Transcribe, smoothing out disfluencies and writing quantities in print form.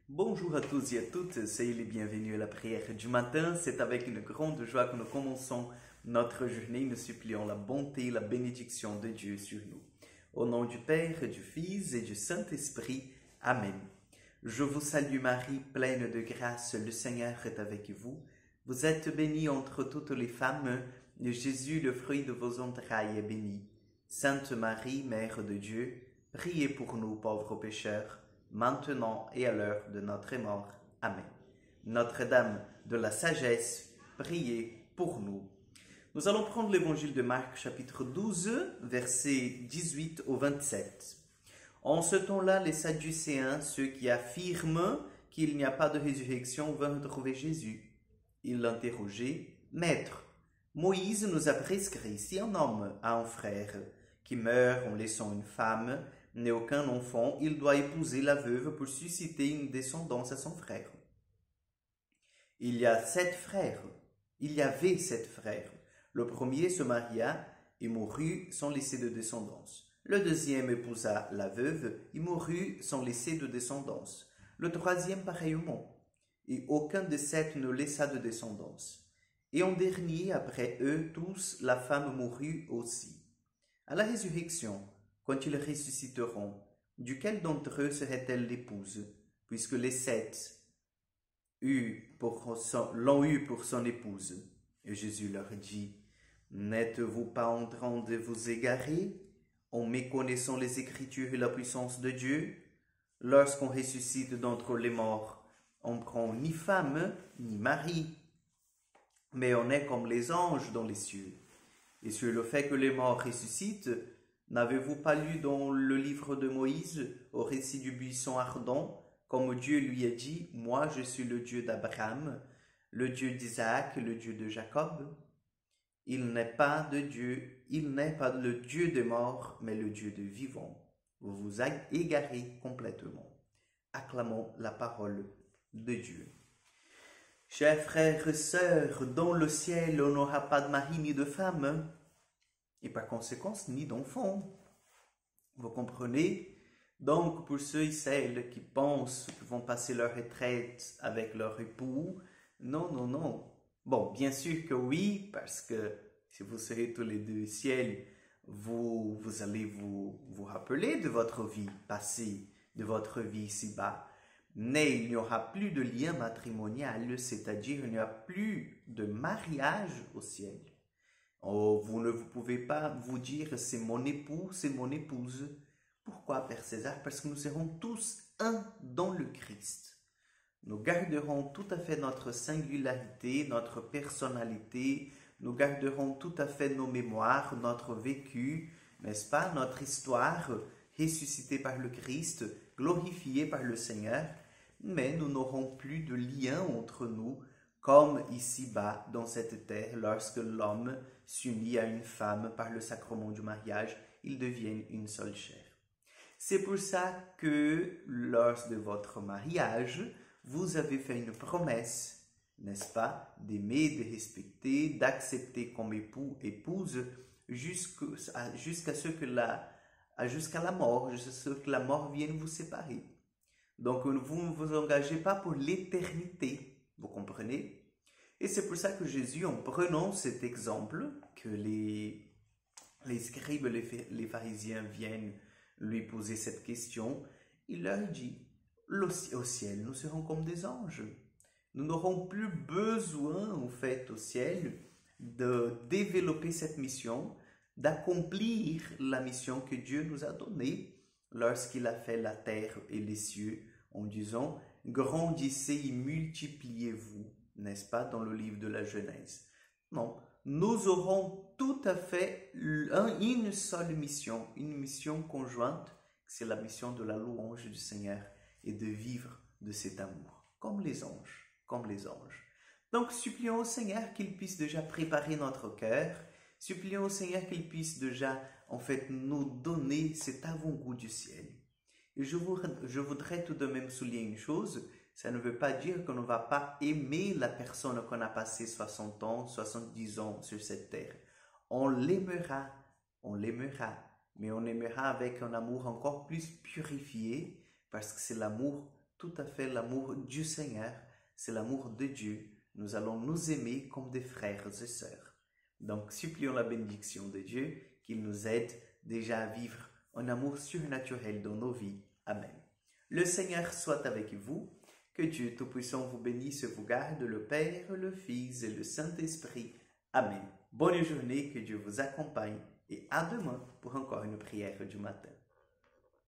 Bonjour à tous et à toutes, soyez les bienvenus à la prière du matin. C'est avec une grande joie que nous commençons notre journée. Nous supplions la bonté et la bénédiction de Dieu sur nous. Au nom du Père, du Fils et du Saint-Esprit. Amen. Je vous salue Marie, pleine de grâce, le Seigneur est avec vous. Vous êtes bénie entre toutes les femmes, et Jésus, le fruit de vos entrailles, est béni. Sainte Marie, Mère de Dieu, priez pour nous pauvres pécheurs, maintenant et à l'heure de notre mort. Amen. Notre-Dame de la sagesse, priez pour nous. Nous allons prendre l'évangile de Marc, chapitre 12, versets 18 au 27. En ce temps-là, les Sadducéens, ceux qui affirment qu'il n'y a pas de résurrection, vinrent trouver Jésus. Ils l'interrogeaient, « Maître, Moïse nous a prescrit, si un homme a un frère qui meurt en laissant une femme, n'a aucun enfant, il doit épouser la veuve pour susciter une descendance à son frère. Il y avait 7 frères. Le premier se maria et mourut sans laisser de descendance. Le deuxième épousa la veuve et mourut sans laisser de descendance. Le troisième pareillement. Et aucun des 7 ne laissa de descendance. Et en dernier, après eux tous, la femme mourut aussi. À la résurrection, quand ils ressusciteront, duquel d'entre eux serait-elle l'épouse, puisque les 7 l'ont eue pour son épouse? Et Jésus leur dit, « N'êtes-vous pas en train de vous égarer en méconnaissant les Écritures et la puissance de Dieu? Lorsqu'on ressuscite d'entre les morts, on prend ni femme ni mari, mais on est comme les anges dans les cieux. Et sur le fait que les morts ressuscitent, n'avez-vous pas lu dans le livre de Moïse, au récit du buisson ardent, comme Dieu lui a dit, « Moi je suis le Dieu d'Abraham, le Dieu d'Isaac, le Dieu de Jacob ?» Il n'est pas le Dieu des morts, mais le Dieu des vivants. Vous vous égarez complètement. Acclamons la parole de Dieu. Chers frères et sœurs, dans le ciel, on n'aura pas de mari ni de femme, et par conséquent, ni d'enfants. Vous comprenez? Donc, pour ceux et celles qui pensent qu'ils vont passer leur retraite avec leur époux, non, non, non. Bon, bien sûr que oui, parce que si vous serez tous les deux au ciel, vous allez vous rappeler de votre vie passée, de votre vie ici-bas. Mais il n'y aura plus de lien matrimonial, c'est-à-dire il n'y a plus de mariage au ciel. Oh, vous ne pouvez pas vous dire c'est mon époux, c'est mon épouse. Pourquoi, Père César? Parce que nous serons tous un dans le Christ. Nous garderons tout à fait notre singularité, notre personnalité, nous garderons tout à fait nos mémoires, notre vécu, n'est-ce pas, notre histoire, ressuscitée par le Christ, glorifiée par le Seigneur, mais nous n'aurons plus de lien entre nous, comme ici-bas dans cette terre, lorsque l'homme s'unit à une femme par le sacrement du mariage, ils deviennent une seule chair. C'est pour ça que lors de votre mariage, vous avez fait une promesse, n'est-ce pas, d'aimer, de respecter, d'accepter comme époux, épouse, jusqu'à la mort, jusqu'à ce que la mort vienne vous séparer. Donc, vous ne vous engagez pas pour l'éternité, vous comprenez? Et c'est pour ça que Jésus, en prenant cet exemple, que les scribes, les pharisiens viennent lui poser cette question, il leur dit, au ciel, nous serons comme des anges. Nous n'aurons plus besoin, en fait, au ciel, de développer cette mission, d'accomplir la mission que Dieu nous a donnée lorsqu'il a fait la terre et les cieux, en disant « Grandissez et multipliez-vous », n'est-ce pas, dans le livre de la Genèse. Non, nous aurons tout à fait une seule mission, une mission conjointe, c'est la mission de la louange du Seigneur et de vivre de cet amour, comme les anges, comme les anges. Donc, supplions au Seigneur qu'il puisse déjà préparer notre cœur, supplions au Seigneur qu'il puisse déjà, en fait, nous donner cet avant-goût du ciel. Et je voudrais tout de même souligner une chose, ça ne veut pas dire qu'on ne va pas aimer la personne qu'on a passé 60 ans, 70 ans sur cette terre. On l'aimera, mais on aimera avec un amour encore plus purifié, parce que c'est l'amour tout à fait l'amour du Seigneur, c'est l'amour de Dieu. Nous allons nous aimer comme des frères et sœurs. Donc, supplions la bénédiction de Dieu, qu'il nous aide déjà à vivre un amour surnaturel dans nos vies. Amen. Le Seigneur soit avec vous. Que Dieu Tout-Puissant vous bénisse et vous garde, le Père, le Fils et le Saint-Esprit. Amen. Bonne journée, que Dieu vous accompagne et à demain pour encore une prière du matin.